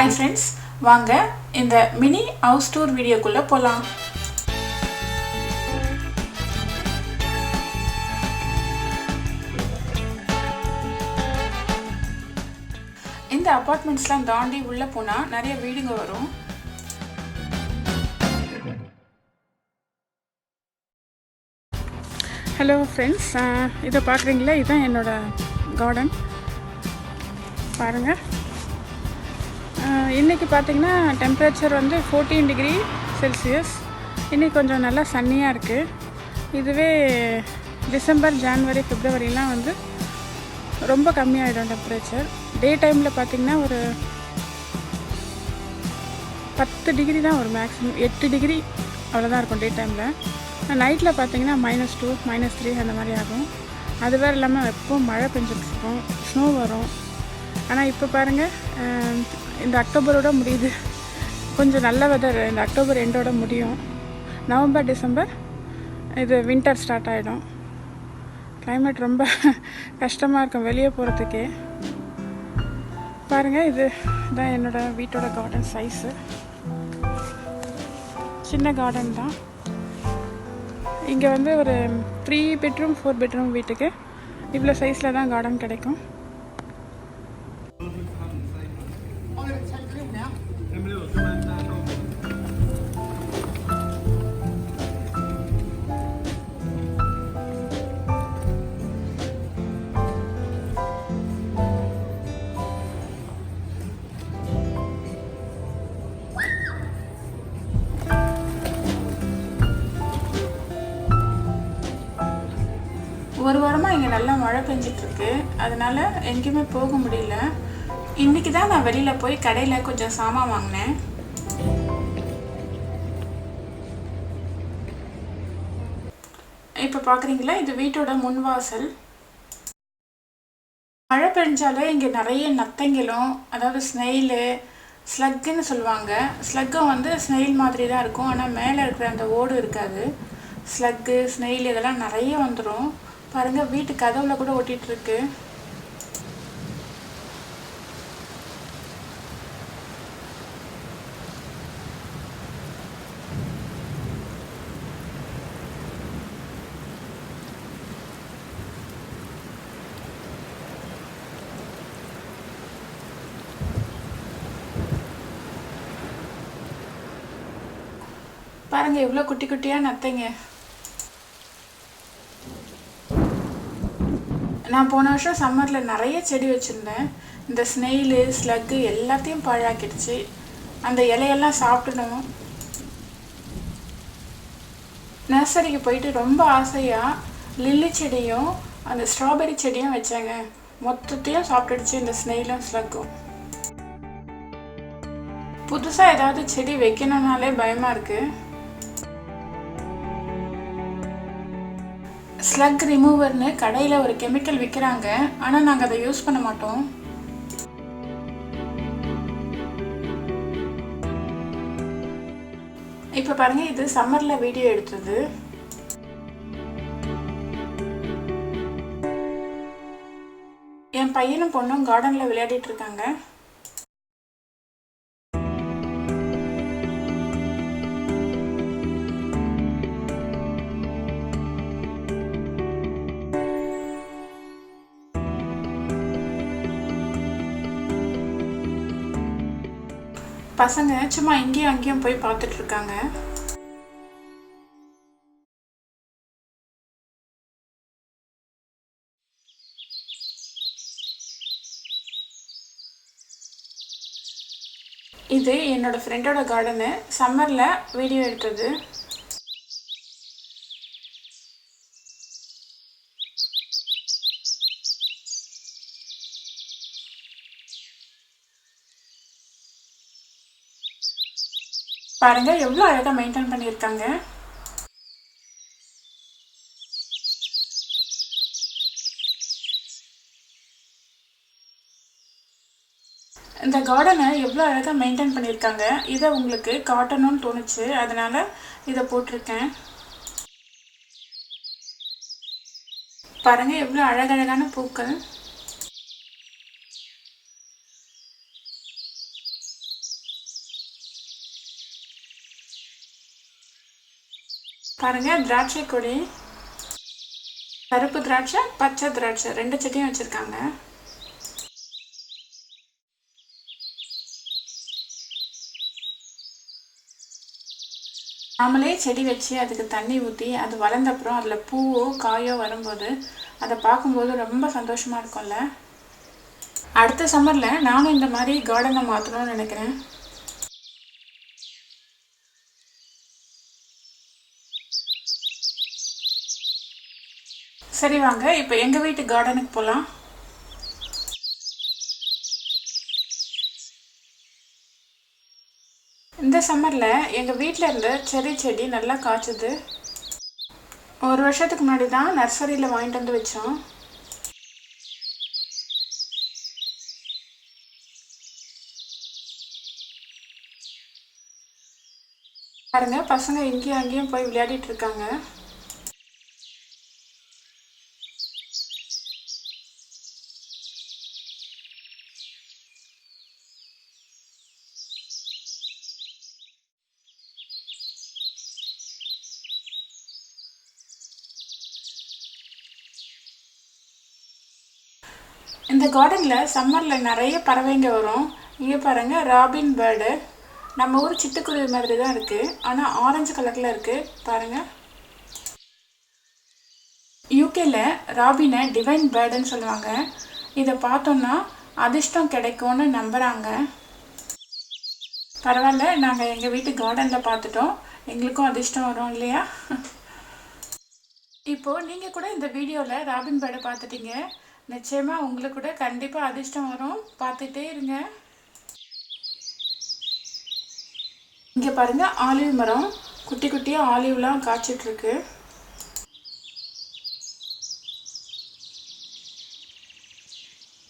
Hi friends, வாங்க இந்த mini house tour வீடியோக்குள்ள போலாம். இந்த அபார்ட்மெண்ட்ஸ்லாம் தாண்டி உள்ள போனா நிறைய வீடுங்க வரும். ஹலோ ஃப்ரெண்ட்ஸ், இதை பார்க்குறீங்களா? இதுதான் என்னோட கார்டன். பாருங்கள், இன்றைக்கி பார்த்திங்கன்னா டெம்பரேச்சர் வந்து 14 டிகிரி செல்சியஸ். இன்றைக்கி கொஞ்சம் நல்லா சன்னியாக இருக்குது. இதுவே டிசம்பர், ஜான்வரி, பிப்ரவரிலாம் வந்து ரொம்ப கம்மியாகிடும் டெம்பரேச்சர். டே டைமில் பார்த்திங்கன்னா ஒரு 10 டிகிரி தான் ஒரு மேக்ஸிமம், 8 டிகிரி அவ்வளோதான் இருக்கும் டே டைமில். நைட்டில் பார்த்திங்கன்னா -2, -3 அந்த மாதிரி ஆகும். அது வேறு இல்லாமல் எப்போ மழை பெஞ்சிட்ருக்கும், ஸ்னோ வரும். ஆனால் இப்போ பாருங்கள், இந்த அக்டோபரோட முடியுது. கொஞ்சம் நல்ல வெதர் இந்த அக்டோபர் எண்டோட முடியும். நவம்பர், டிசம்பர் இது வின்டர் ஸ்டார்ட் ஆகிடும். கிளைமேட் ரொம்ப கஷ்டமாக இருக்கும் வெளியே போகிறதுக்கே. பாருங்கள், இது தான் என்னோடய வீட்டோட கார்டன் சைஸு. சின்ன கார்டன் தான். இங்கே வந்து ஒரு 3 பெட்ரூம் 4 பெட்ரூம் வீட்டுக்கு இவ்வளோ சைஸில் தான் கார்டன் கிடைக்கும். ஒரு வாரமாக இங்கே நல்லா மழை பெஞ்சிட்ருக்கு. அதனால் எங்கேயுமே போக முடியல. இன்றைக்கி தான் நான் வெளியில் போய் கடையில் கொஞ்சம் சாமான் வாங்கினேன். இப்போ பார்க்குறீங்களா, இது வீட்டோட முன்வாசல். மழை பெஞ்சாலே இங்கே நிறைய நத்தைங்களும், அதாவது ஸ்னெயிலு, ஸ்லக்குன்னு சொல்லுவாங்க. ஸ்லக்கும் வந்து ஸ்னெயில் மாதிரி தான் இருக்கும், ஆனால் மேலே இருக்கிற அந்த ஓடு இருக்காது. ஸ்லக்கு, ஸ்னெயில் இதெல்லாம் நிறைய வந்துடும். பாருங்கள், வீட்டு கதவுல கூட ஒட்டிகிட்ருக்கு. பாருங்கள், எவ்வளோ குட்டி குட்டியாக நத்தைங்க. நான் போன வருஷம் சம்மரில் நிறைய செடி வச்சுருந்தேன். இந்த ஸ்னெயிலு, ஸ்லக்கு எல்லாத்தையும் பாழாக்கிடுச்சு. அந்த இலையெல்லாம் சாப்பிடணும். நர்சரிக்கு போயிட்டு ரொம்ப ஆசையாக லில்லி செடியும் அந்த ஸ்ட்ராபெரி செடியும் வச்சாங்க. மொத்தத்தையும் சாப்பிட்டுடுச்சு இந்த ஸ்னெயிலும் ஸ்லக்கும். புதுசாக ஏதாவது செடி வைக்கணும்னாலே பயமாக இருக்குது. ஸ்லக் ரிமூவர்னு கடையில் ஒரு கெமிக்கல் விற்கிறாங்க, ஆனால் நாங்கள் அதை யூஸ் பண்ண மாட்டோம். இப்போ பாருங்கள், இது சம்மரில் வீடியோ எடுத்தது. என் பையனும் பொண்ணும் கார்டனில் விளையாடிட்டு இருக்காங்க. பசங்க சும்மா இங்கேயும் அங்கேயும் போய் பார்த்துட்டு இருக்காங்க. இது என்னோட ஃப்ரெண்டோட கார்டனு, சம்மரில் வீடியோ எடுத்தது. பாருங்கள், எவ்வளோ அழகாக மெயின்டைன் பண்ணியிருக்காங்க. இந்த கார்டனை எவ்வளோ அழகாக மெயின்டைன் பண்ணியிருக்காங்க. இதை உங்களுக்கு காட்டணும்னு தோணுச்சு, அதனால் இதை போட்டிருக்கேன். பாருங்கள், எவ்வளோ அழகழகான பூக்கள். பாருங்கள் திராட்சை கொடி, கருப்பு திராட்சை பச்சை திராட்சை 2 செடியும் வச்சுருக்காங்க. நாமளே செடி வச்சு அதுக்கு தண்ணி ஊற்றி அது வளர்ந்தப்புறம் அதில் பூவோ காயோ வரும்போது அதை பார்க்கும்போது ரொம்ப சந்தோஷமாக இருக்கும்ல. அடுத்த சம்மரில் நானும் இந்த மாதிரி கார்டனை மாற்றணும்னு நினைக்கிறேன். சரி வாங்க இப்போ எங்கள் வீட்டு கார்டனுக்கு போகலாம். இந்த சம்மரில் எங்கள் வீட்டில் இருந்த செரி செடி நல்லா காய்ச்சுது. 1 வருஷத்துக்கு முன்னாடி தான் நர்சரியில் வாங்கிட்டு வந்து வச்சோம். பாருங்க பசங்க இங்கேயும் அங்கேயும் போய் விளையாடிட்டு இருக்காங்க. இந்த கார்டனில் சம்மரில் நிறைய பறவைங்க வரும். இங்கே பாருங்கள் ராபின் பேர்டு. நம்ம ஊர் சிட்டுக்குருவி மாதிரி தான் இருக்குது, ஆனால் ஆரஞ்சு கலரில் இருக்குது பாருங்கள். யூகேல ராபினை டிவைன் பேர்டுன்னு சொல்லுவாங்க. இதை பார்த்தோன்னா அதிர்ஷ்டம் கிடைக்கும்னு நம்புகிறாங்க. பரவாயில்ல, நாங்கள் எங்கள் வீட்டு கார்டனில் பார்த்துட்டோம், எங்களுக்கும் அதிர்ஷ்டம் வரும் இல்லையா? இப்போது நீங்கள் கூட இந்த வீடியோவில் ராபின் பேர்டை பார்த்துட்டீங்க. நிச்சயமாக உங்களுக்கு கூட கண்டிப்பாக அதிர்ஷ்டம் வரும். பார்த்துட்டே இருங்க. இங்கே பாருங்கள் ஆலிவ் மரம், குட்டி குட்டியாக ஆலிவ்லாம் காய்ச்சிட்ருக்கு.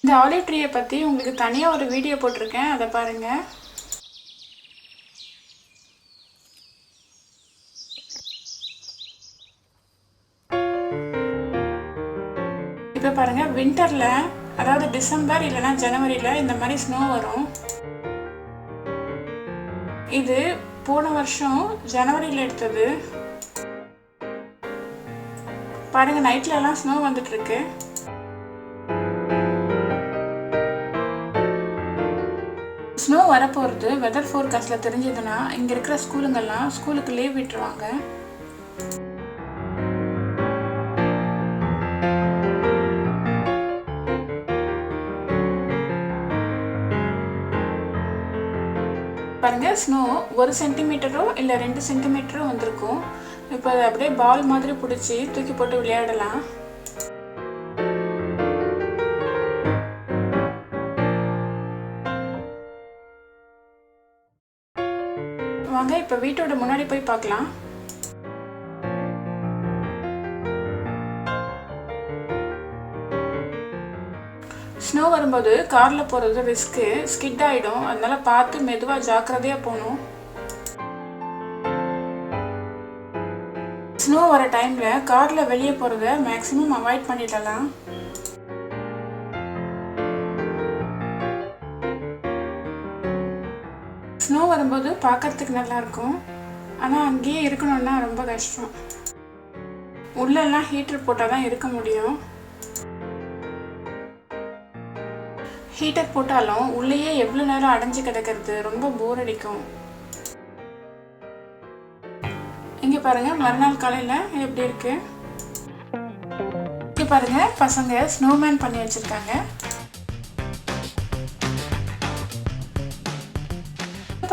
இந்த ஆலிவ் ட்ரீயை பற்றி உங்களுக்கு தனியாக ஒரு வீடியோ போட்டிருக்கேன், அதை பாருங்கள். இப்போ பாருங்கள் வின்டரில், அதாவது டிசம்பர் இல்லைனா ஜனவரியில் இந்த மாதிரி ஸ்னோ வரும். இது போன வருஷம் ஜனவரியில் எடுத்தது. பாருங்கள் நைட்லலாம் ஸ்னோ வந்துட்டுருக்கு. ஸ்னோ வரப்போகிறது வெதர் ஃபோர்காஸ்ட்டில் தெரிஞ்சதுன்னா இங்கே இருக்கிற ஸ்கூலுக்கு லீவ் விட்டுருவாங்க. பாருங்கள் ஸ்னோ 1 சென்டிமீட்டரோ இல்லை 2 சென்டிமீட்டரோ வந்திருக்கும். இப்போ அதை அப்படியே பால் மாதிரி பிடிச்சி தூக்கி போட்டு விளையாடலாம். வாங்க இப்போ வீட்டோட முன்னாடி போய் பார்க்கலாம். ஸ்னோ வரும்போது காரில் போகிறது ரிஸ்க்கு, ஸ்கிட் ஆகிடும். அதனால பார்த்து மெதுவாக ஜாக்கிரதையாக போகணும். ஸ்னோ வர டைமில் காரில் வெளியே போகிறத மேக்ஸிமம் அவாய்ட் பண்ணிடலாம். ஸ்னோ வரும்போது பார்க்கறதுக்கு நல்லாயிருக்கும், ஆனால் அங்கேயே இருக்கணும்னா ரொம்ப கஷ்டம். உள்ளெல்லாம் ஹீட்டர் போட்டால் தான் இருக்க முடியும். ஹீட்டர் போட்டாலும் உள்ளேயே எவ்வளோ நேரம் அடைஞ்சு கிடக்கிறது, ரொம்ப போர் அடிக்கும். இங்கே பாருங்கள் மறுநாள் காலையில் எப்படி இருக்கு. இங்கே பாருங்கள் பசங்க ஸ்னோமேன் பண்ணி வச்சுருக்காங்க.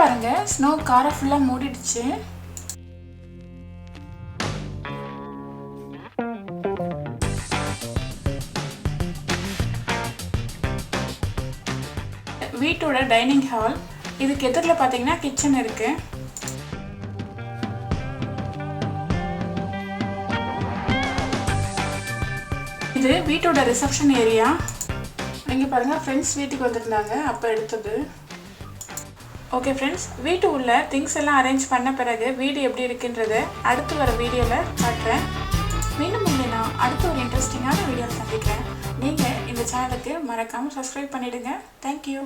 பாருங்கள் ஸ்னோ காரை ஃபுல்லாக மூடிடுச்சு. வீட்டோட டைனிங் ஹால், இதுக்கு எதிரில் பார்த்தீங்கன்னா கிச்சன் இருக்கு. இது வீட்டோட ரிசப்ஷன் ஏரியா. இங்கே பாருங்கள் ஃப்ரெண்ட்ஸ் வீட்டுக்கு வந்திருந்தாங்க, அப்போ எடுத்தது. ஓகே ஃப்ரெண்ட்ஸ், வீட்டு உள்ள திங்ஸ் எல்லாம் அரேஞ்ச் பண்ண பிறகு வீடு எப்படி இருக்குன்றதை அடுத்து வர வீடியோவில் காட்டுறேன். மீண்டும் நான் அடுத்த ஒரு இன்ட்ரெஸ்டிங்கான வீடியோவில் சந்திக்கிறேன். நீங்கள் இந்த சேனலுக்கு மறக்காமல் சப்ஸ்கிரைப் பண்ணிவிடுங்க. தேங்க்யூ.